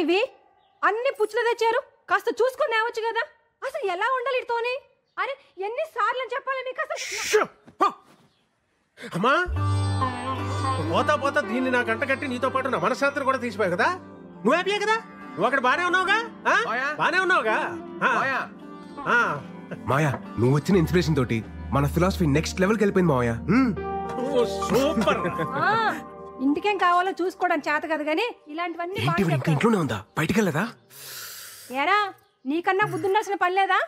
ఇవి అన్ని పుచ్చులు తెచ్చారు, కాస్త చూసుకొని తేవచ్చు కదా. అసలు ఎలా ఉండాలి ఇతోని? అరే ఎన్నిసార్లు చెప్పాలి మీకు అసలు? అమ్మా పోతా పోతా దీన్ని నా గంట కట్టి నీతో పాటు నా మనశ్శాంతిని కూడా తీసిపోయావు కదా. నువ్వు హ్యాపీయే కదా? నువ్వు అక్కడ బానే ఉన్నావుగా? బానే ఉన్నావుగా? మాయా నువ్వు వచ్చిన ఇన్స్పిరేషన్ తోటి మన ఫిలాసఫీ నెక్స్ట్ లెవెల్కి వెళ్ళిపోయింది మాయా. సూపర్. ఇంటికేం కావాలో చూసుకోవడం చేత కదా గానీ ఇలాంటివన్నీ ఇంకా ఇంట్లోనే ఉందా? బయటికి వెళ్ళదా? ఏరా నీకన్నా బుద్ధి ఉండాల్సిన పని లేదా?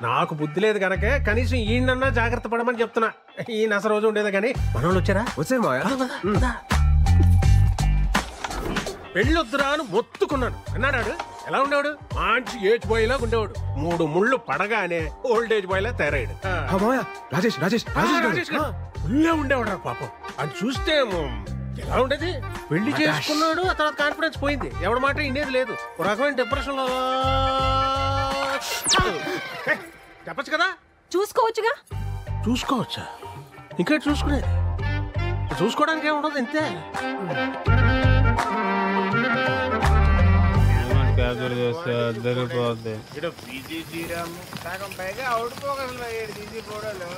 నాకు బుద్ధి లేదు కనుక కనీసం ఈయనన్నా జాగ్రత్త పడమని చెప్తున్నా. ఈయన అసలు రోజు ఉండేది కానీ మనోళ్ళు వచ్చారా? వచ్చారు మాయా. పెళ్ళొద్దురా అని మొత్తుకున్నాను. అన్నాడు ఎలా ఉండేవాడు? మంచి ఏజ్ బాయ్ లాగా ఉండేవాడు. 3 ముళ్ళు పడగానే ఓల్డ్ ఏజ్ బాయ్ లా తయారయ్యాడు. రాజేష్ రాజేష్ రాజేష్ ఫుల్లే ఉండేవాడు పాపం. అది చూస్తే ఎలా ఉండేది? పెళ్లి చేసుకున్నాడు, ఆ తర్వాత కాన్ఫిడెన్స్ పోయింది. ఎవడి మాట ఇండేది లేదు. ఒక రకమైన డిప్రెషన్ లో. చెప్పచ్చు కదా. చూసుకోవచ్చుగా. చూసుకోవచ్చా? ఇంకా చూసుకునేది? చూసుకోవడానికి ఏముండదు ఇంతే. పైగా అవుట్ పోగలరు 7 తీసి ఫోటోలు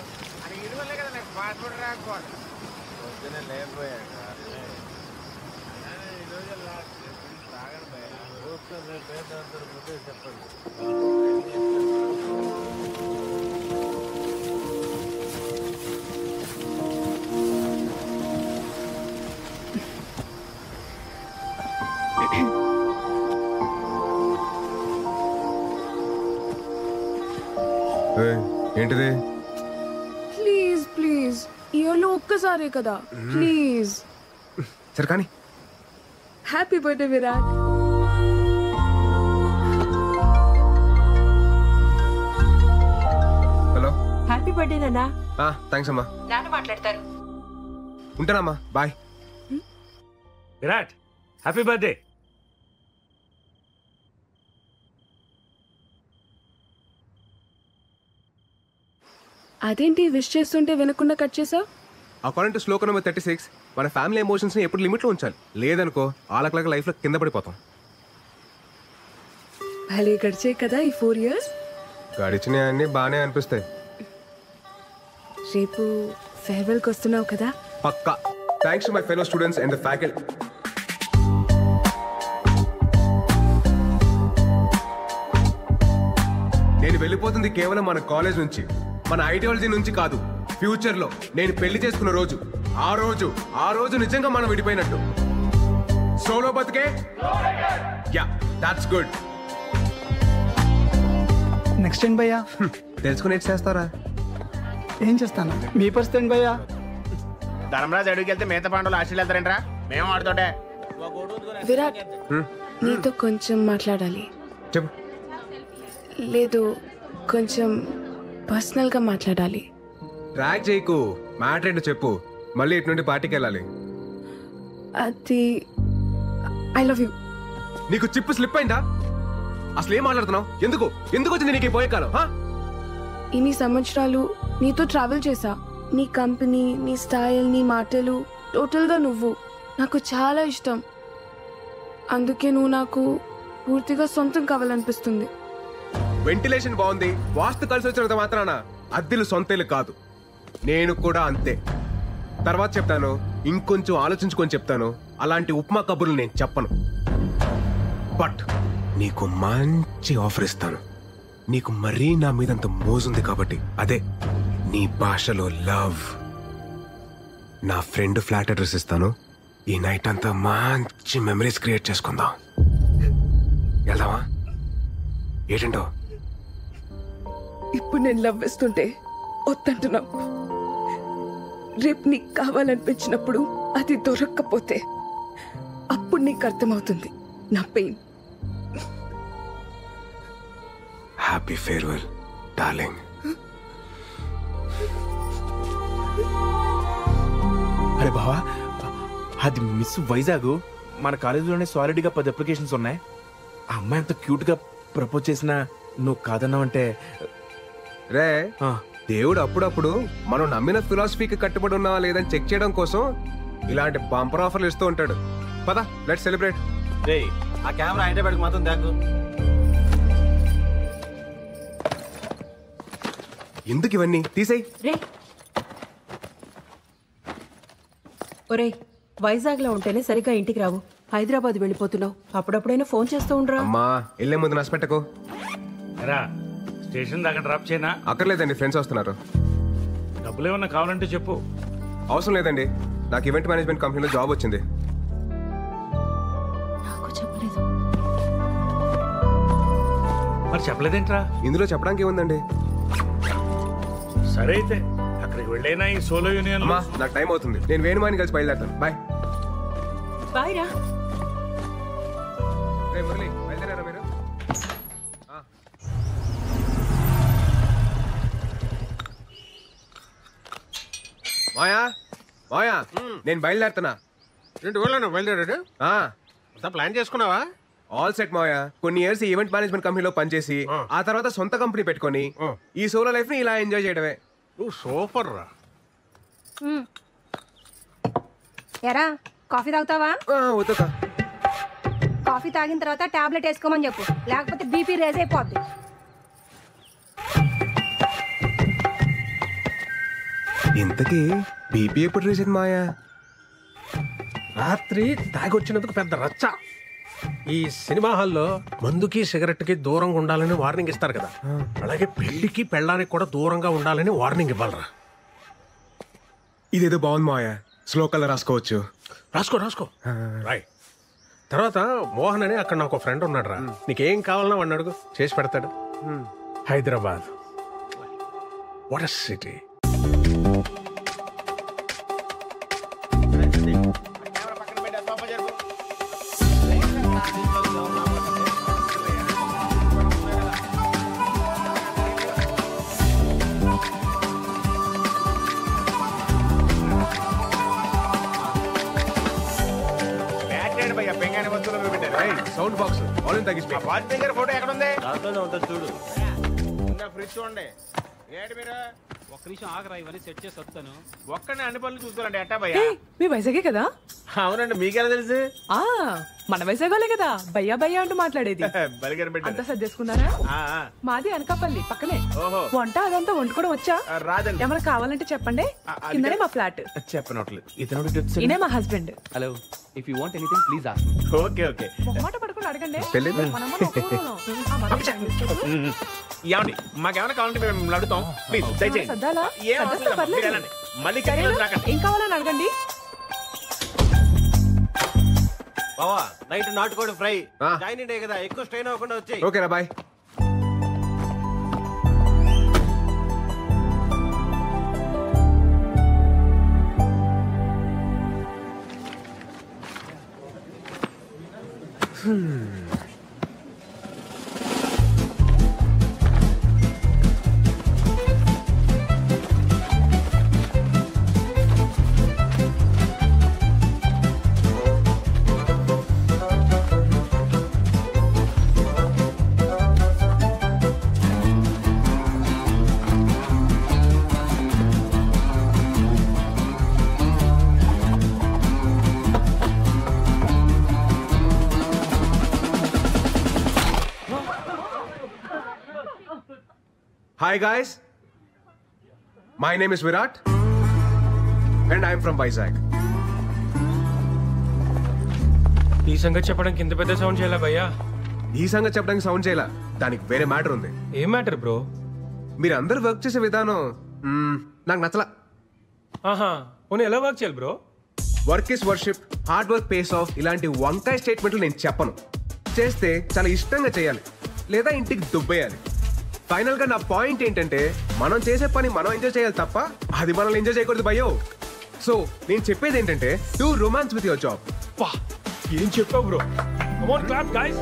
అని ఇది వల్లే కదా నాకు పాస్పోర్ట్ రాకపోవాలి. పొద్దునే లేకపోయాడు ఈరోజు లాస్ట్ తాగడం పోతే చెప్పండి. ఏంటిది? ప్లీజ్ ప్లీజ్ ఇయర్లో ఒక్కసారే కదా ప్లీజ్. సరే కానీ. Happy birthday Virat. Hello. Happy birthday నాన్న. థ్యాంక్స్ అమ్మా. నాన్న మాట్లాడతారు. ఉంటానమ్మా, బాయ్. Virat happy birthday. అదేంటి విష్ చేస్తుంటే వినకుండా కట్ చేసావు? అకార్డింగ్ టు శ్లోక నెంబర్ 36 మన ఫ్యామిలీ ఎమోషన్స్ ని ఎప్పుడు లిమిట్ లో ఉంచాలి. లేదనుకో ఆలకలక లైఫ్ లో కింద పడిపోతాం. భలే గడిచే కదా ఈ 4 years. గడిచినవన్నీ బాగానే అనిపిస్తాయి. రేపు ఫేర్వెల్ కి వస్తున్నావు కదా? పక్కా. Thanks to my fellow students and the faculty. నేను వెళ్ళిపోతుంది కేవలం మన కాలేజ్ నుంచి, మన ఐడియాలజీ నుంచి కాదు. ఫ్యూచర్ లో నేను పెళ్లి చేసుకున్న రోజు, ఆ రోజు నిజంగా మనం విడిపోయినట్టు. సోలో బతుకే. Yeah that's good. నెక్స్ట్ ఏంటి భయ్యా? తెలుసుకుని చేస్తారా? ఏం చేస్తాను? మీ పరిస్థితి ఏంటి భయ్యా? ధర్మరాజు అడుగుకి వెళ్తే మిగతా పాండవులు ఆశలు వెళ్తారంటరా? మేము ఆడుతోటే. విరాట్ నీతో కొంచెం మాట్లాడాలి. చెప్పు. లేదు కొంచెం పర్సనల్ గా మాట్లాడాలి. ట్రాక్ చేయకు, మ్యాటర్ ఏంటో చెప్పు. మళ్ళీ ఇటు నుండి పార్టీకి వెళ్ళాలి. అది ఐ లవ్ యూ. నీకు చిప్పు స్లిప్ అయిందా? అసలు ఏం మాట్లాడుతున్నావు? ఎందుకు వచ్చింది నీకు పోయే కాలం? ఇన్ని సంవత్సరాలు నీతో ట్రావెల్ చేసా. నీ కంపెనీ, నీ స్టైల్, నీ మాటలు, టోటల్ గా నువ్వు నాకు చాలా ఇష్టం. అందుకే నువ్వు నాకు పూర్తిగా సొంతం కావాలనిపిస్తుంది. వెంటిలేషన్ బాగుంది, వాస్తు కలిసి వచ్చినంత మాత్రాన అద్దెలు సొంతేలు కాదు. నేను కూడా అంతే. తర్వాత చెప్తాను, ఇంకొంచెం ఆలోచించుకొని చెప్తాను. అలాంటి ఉప్మా కబుర్లు నేను చెప్పను. బట్ నీకు మంచి ఆఫర్ ఇస్తాను. నీకు మరీ నా మీదంత మోజుంది కాబట్టి, అదే నీ భాషలో లవ్. నా ఫ్రెండ్ ఫ్లాట్ అడ్రస్ ఇస్తాను. ఈ నైట్ అంతా మంచి మెమరీస్ క్రియేట్ చేసుకుందాం. వెళ్దామా? ఏంటంటో ఇప్పుడు నేను లవ్ వేస్తుంటే వద్దంటున్నావు. రేపు నీకు కావాలనిపించినప్పుడు అది దొరక్కపోతే అప్పుడు నీకు అర్థమవుతుంది నా పెయిన్. Happy farewell darling. అరే బావా, అది మిస్ వైజాగ్. మన కాలేజీలోనే సాలిడ్గా 10 అప్లికేషన్స్ ఉన్నాయి. ఆ అమ్మాయి అంత క్యూట్గా ప్రపోజ్ చేసినా నువ్వు కాదన్నావంటే రే, దేవుడు అప్పుడప్పుడు మనం నమ్మిన ఫిలాసఫీకి కట్టుబడి ఉన్నావా లేదని చెక్ చేయడం కోసం ఇలాంటి బంపర్ ఆఫర్లు ఇస్తూ ఉంటాడు. పద, లెట్స్ సెలబ్రేట్. రే ఆ కెమెరా హైదరాబాద్కి మాత్రం దాకు. ఎందుకు ఇవన్నీ తీసేయ్. ఒరేయ్, వైజాగ్ లో ఉంటేనే సరిగ్గా ఇంటికి రావు. హైదరాబాద్ వెళ్ళిపోతున్నావు. అప్పుడప్పుడైనా ఫోన్ చేస్తూ ఉండరా. అమ్మా వెళ్ళే ముందు నష్టపెట్టకు. స్టేషన్ దాకా డ్రాప్ చేయనా? అక్కర్లేదండి, ఫ్రెండ్స్ వస్తున్నారు. డబ్బులు ఏమన్నా కావాలంటే చెప్పు. అవసరం లేదండి, నాకు ఈవెంట్ మేనేజ్మెంట్ కంపెనీలో జాబ్ వచ్చింది. నాకు చెప్పలేదు. మరి చెప్పలేదేంట్రా? ఇందులో చెప్పడానికి ఏముందండి. సరే అయితే అక్కడికి వెళ్ళైనా ఈ సోలో యూనియన్. అమ్మా నాకు టైం అవుతుంది, నేను వేణుమాని కలిసి బయలుదేరుతాను. బాయ్. బాయ్ రా. మురళి బయలుదేరారా మీరు? మాయా మాయా నేను బయలుదేరుతున్నా. 2 వేల బయలుదేరాడు. అంతా ప్లాన్ చేసుకున్నావా? ఆల్ సెట్ మాయా. కొన్ని ఇయర్స్ ఈవెంట్ మేనేజ్మెంట్ కంపెనీలో పనిచేసి ఆ తర్వాత సొంత కంపెనీ పెట్టుకొని ఈ సోలో లైఫ్ ని ఇలా ఎంజాయ్ చేయడమే. నువ్వు సూపర్ రా. ఎరా కాఫీ తాగుతావా? వద్దుకా. కాఫీ తాగిన తర్వాత టాబ్లెట్ వేసుకోమని చెప్పు, లేకపోతే బీపీ రేజ్ అయిపోద్ది. ఇంతకీ బీపీ ఎప్పుడు రీసెంట్ మాయా? రాత్రి తాగొచ్చినందుకు పెద్ద రచ్చ. ఈ సినిమా హాల్లో మందుకి సిగరెట్ కి దూరంగా ఉండాలని వార్నింగ్ ఇస్తారు కదా, అలాగే పెళ్లికి పెళ్ళానికి కూడా దూరంగా ఉండాలని వార్నింగ్ ఇవ్వాలరా. ఇదేదో బాగుంది మాయా, శ్లోకాలు రాసుకోవచ్చు. రాసుకో రాసుకో రాయ్. తర్వాత మోహన్ అని అక్కడ నాకు ఫ్రెండ్ ఉన్నాడు రా, నీకేం కావాలన్నా వాడిని అడుగు, చేసి పెడతాడు. Hyderabad what a city. Sound box volume తగ్గించి. వాచ్ దగ్గర ఫోటో ఎక్కడ ఉంది? చూడు. ఫ్రిడ్జ్ చూడండి. ఏంటి మీరు ఒక్క నిమిషం ఆగరా, ఇవన్నీ సెట్ చేసి వస్తాను. ఒక్కనే అన్ని పనులు చూసుకోవాలండి. ఎట్టా భయ్యా? మీ వైజాగే కదా? అవునండి, మీకెలా తెలుసు? మన వైజాగోలే కదా భయ్యా భయ్యా అంటూ మాట్లాడేది. అంతా సర్దేసుకున్నారా? మాది అనకాపల్లి పక్కనే. వంట అదంతా వండుకోవడం వచ్చా? రాదండి. ఏమైనా కావాలంటే చెప్పండి, కిందనే మా ఫ్లాట్. చెప్పనట్లేదు. ఇతను ఈయనే మా husband. Hello, if you want anything please ask me. Okay okay. మొహమాట పడుకుని అడగండి. ఏమండి మాకేమైనా కావాలంటే మేము మిమ్మల్ని అడుగుతాం. ప్లీజ్ దయచేయండి. సర్దాలా? ఏం అవసరం లేదు, మీరు వెళ్ళండి. మళ్ళీ కిందకి రాకండి. ఏం కావాలని అడగండి. బావా నైట్ నాటుకోడి ఫ్రై. జాయిన్ డే కదా, ఎక్కువ స్ట్రెయిన్ అవ్వకుండా వచ్చాయి. ఓకేనా bye. Hi guys, my name is Virat and I am from Vizag. ఈ సంగతి చెప్పడానికి ఇంత పెద్ద సౌండ్ చేయాలా భయ్యా? ఈ సంగతి చెప్పడానికి సౌండ్ చేయాల, దానికి వేరే మ్యాటర్ ఉంది. ఏం మ్యాటర్ బ్రో? మీరు అందరు వర్క్ చేసే విధానం నాకు నచ్చలా. ఆహా, పోనీ ఎలా వర్క్ చేయాలి bro? Work is worship, hard work pays of ఇలాంటి వంకాయ స్టేట్మెంట్లు నేను చెప్పను. చేస్తే చాలా ఇష్టంగా చేయాలి, లేదా ఇంటికి దుబ్బేయాలి. ఫైనల్ గా నా పాయింట్ ఏంటంటే, మనం చేసే పని మనం ఎంజాయ్ చేయాలి తప్ప అది మనల్ని ఎంజాయ్ చేయకూడదు భయో. సో నేను చెప్పేది ఏంటంటే, do romance with your job. ఏం చెప్పావు bro? Come on clap guys.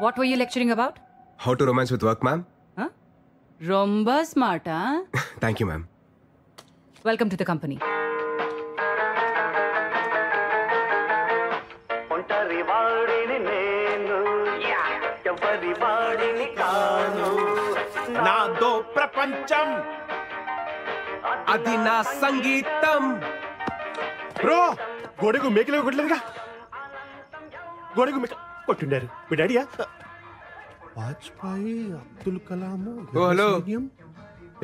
What were you lecturing about? How to romance with work, ma'am. Huh? Romba smart, huh? Thank you, ma'am. Welcome to the company. నాదో ప్రపంచం అది నా సంగీతం. Bro గోడకు మేకలు కొట్టలేదుగా. గోడకు మేక కొట్టుండారు మీ డాడీయా? వాజ్పేయి, అబ్దుల్ కలాం. హలో,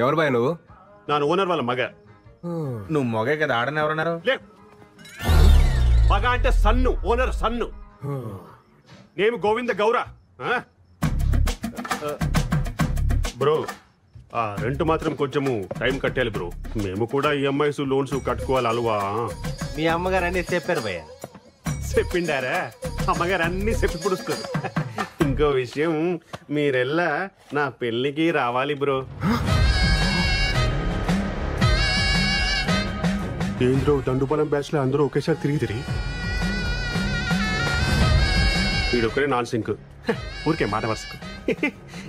ఎవరు బాయ్ నువ్వు? నా ఓనర్ వాళ్ళ మగ. నువ్వు మొగే కదా, ఆడని ఎవరన్నారు? మగ అంటే సన్ను, ఓనర్ సన్ను. నేను గోవింద గౌర. బ్రో ఆ రెంట్ మాత్రం కొంచెము టైం కట్టాలి బ్రో. మేము కూడా ఈఎంఐస్ లోన్స్ కట్టుకోవాలి అలవా. మీ అమ్మగారు అన్ని చెప్పారు భయ్య. చెప్పిండారా? అమ్మగారు అన్ని చెప్పి పుడుస్తారు. ఇంకో విషయం, మీరెల్లా నా పెళ్ళికి రావాలి బ్రో. ఏంద్రో దండుపాలెం బ్యాచ్ లో అందరూ ఒకేసారి తిరిగి వీడొక్కడే నాన్ సింక్. ఊరికే మాట వరుసకు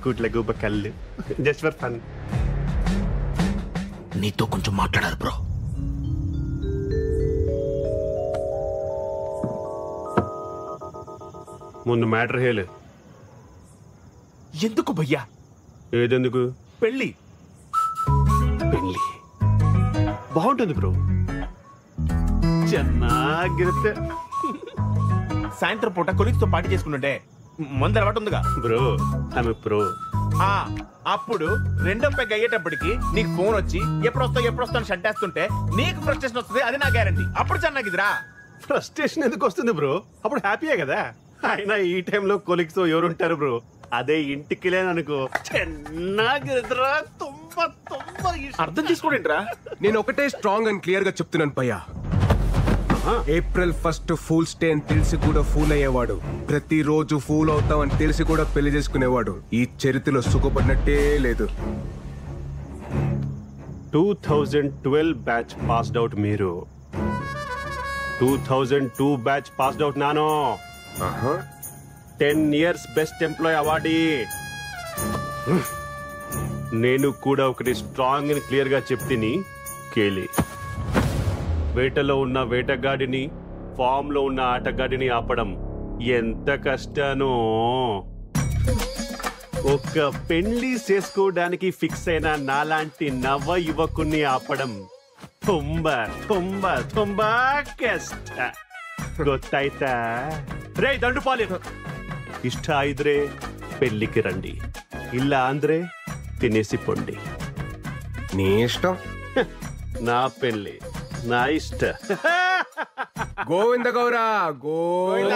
కూట్ల గూబ కళ్ళు. Just for fun. నీతో కొంచెం మాట్లాడాలి బ్రో. ముందు మ్యాటర్ హేలు. ఎందుకు భయ్యా? ఏదెందుకు? పెళ్ళి. పెళ్ళి బాగుంటుంది బ్రో. ಚೆನ್ನಾಗಿರುತ್ತೆ. సాయంత్రం పూట కొలీగ్స్ తో పార్టీ చేసుకుంటుంటే ముందు అలవాటు ఉందిగా బ్రో. ఆమె ప్రో. అప్పుడు రెండో పెగ్ అయ్యేటప్పటికి నీకు ఫోన్ వచ్చి ఎప్పుడు వస్తావు షంటేస్తుంటే నీకు ఫ్రస్ట్రేషన్ వస్తుంది. అది నా గ్యారంటీ. అప్పుడు చెన్నాగిదిరా. ఫ్రస్ట్రేషన్ ఎందుకు వస్తుంది బ్రో? అప్పుడు హ్యాపీయే కదా. అయినా ఈ టైంలో కొలీగ్స్ ఎవరుంటారు బ్రో? అదే ఇంటికి లేననుకో ಚೆನ್ನಾಗಿದ್ರಾ. అర్థం చేసుకోండిరా. నేను ఒకటే స్ట్రాంగ్ అండ్ క్లియర్ గా చెప్తున్నాను భయ్యా. ఏప్రిల్ 1 ఫూల్స్ డే అని తెలిసి కూడా ఫూల్ అయ్యేవాడు, ప్రతిరోజు ఫూల్ అవుతాం అని తెలిసి కూడా పెళ్లి చేసుకునేవాడు ఈ చరిత్రలో సుఖపడినట్టే లేదు. 2012 బ్యాచ్ పాస్డ్ అవుట్ మీరు. 2002 బ్యాచ్ పాస్డ్ అవుట్ నాను. 10 years బెస్ట్ ఎంప్లాయ్ అవార్డీ. నేను కూడా ఒకటి స్ట్రాంగ్ అండ్ క్లియర్ గా చెప్తిని కేలి. వేటలో ఉన్న వేటగాడిని, ఫామ్ లో ఉన్న ఆటగాడిని ఆపడం ఎంత కష్టానో. ఒక్క పెళ్లి చేసుకోవడానికి ఫిక్స్ అయిన నాలాంటి నవ యువకుని ఆపడం ತುಂಬಾ ತುಂಬಾ ತುಂಬಾ ಕಷ್ಟ. ಗೊತ್ತಾಯ್ತಾ? ರೇ ದಂಡುಪಾಲಿ, ಇಷ್ಟ ಇದ್ರೆ పెళ్లికి రండి, ಇಲ್ಲ ಅಂದ್ರೆ తినేసి పొండి. నీ ఇష్టం. నా పెళ్లి నా ఇష్ట. గోవింద గౌరా గోవింద.